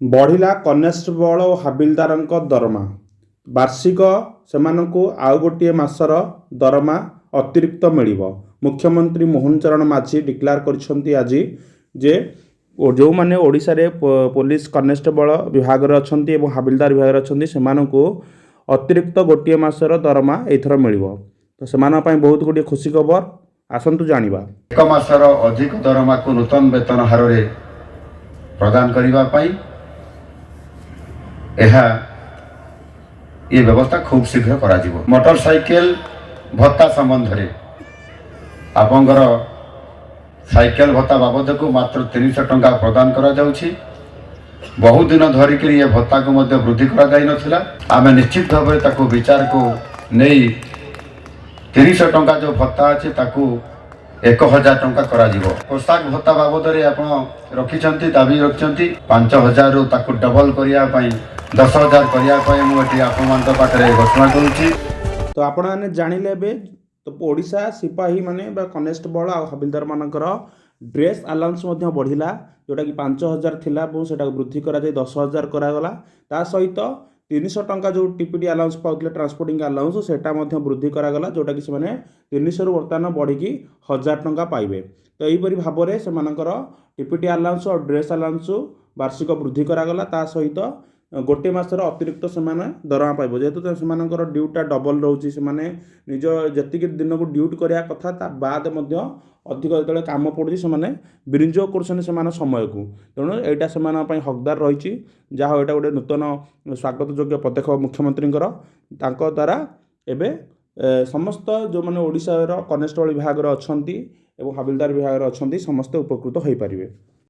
बढ़िला constable और हाबिलदार दरमा वार्षिक से आउ गोटे मासर दरमा अतिरिक्त मिल मुख्यमंत्री मोहन चरण माझी डिक्लेयर कर आज जे जो मैंने ओडिशा रे पुलिस कनेस्टेबल विभाग अच्छा हाबिलदार विभाग अच्छा से अतिरिक्त गोटे मासर दरमा एथर मिल तो से बहुत गोटे खुशी खबर आसतु जानिबा। एक मासर अधिक दरमा को नूतन वेतन हार प्रदान करने ये व्यवस्था खूब शीघ्र करा जिवो। मोटरसाइकेल भत्ता संबंध में आपंकर साइकेल भत्ता बाबद को मात्र 300 टंका प्रदान करा जाउछि। बहुत दिन धरिक ये भत्ता को मध्य वृद्धि करा जाई नथिला। आमे निश्चित भाव ताको विचार को नहीं 300 टंका जो भत्ता अछि ताको 1000 टंका करा जिवो। पोशाक भत्ता बाबद रे आपण रखिछंती दाबी रखिछंती 5000 रु ताको डबल करिया पई 10,000 करिया पई मु एटी आपण मान पाखरे घोषणा करूछि। तो आपण माने जानिले बे तो ओडिशा सिपाही माने बा कनेस्टेबल आ हबिलदार मानकर ड्रेस अलाउंस मध्य बढ़िला जोटा कि 5000 थिला सेटा वृद्धि करा जाय 10,000 करा गला। ता सहित 300 टंका जो टीपीडी अलाउंस पाउतले ट्रांसपोर्टिंग अलाउंस सेटा मध्य वृद्धि करा गला जोटा कि से 300 रु वर्तमान बढ़ी 1000 टंका पाइबे। तो यहीपरि भाव में से टीपीडी अलाउंस और ड्रेस अलाउंस वार्षिक वृद्धि करा गला। ता सहित गोटे मासर अतिरिक्त से दरमा पाइब जेहेतु से ड्यूटा डबल रोचे से निज जी दिन को ड्यूट कराया कथा ता बाद अधिक जो कम पड़े से विनियोग कर समय को तेणु यहाँ से हकदार रही जहाँ यहाँ गोटे नूतन स्वागत योग्य पदक्षेप मुख्यमंत्री द्वारा एवं समस्त जो मैंने ओडिशा कनेस्टेबल विभाग अच्छा हाबिलदार विभाग अच्छा समस्ते उपकृत हो पारे।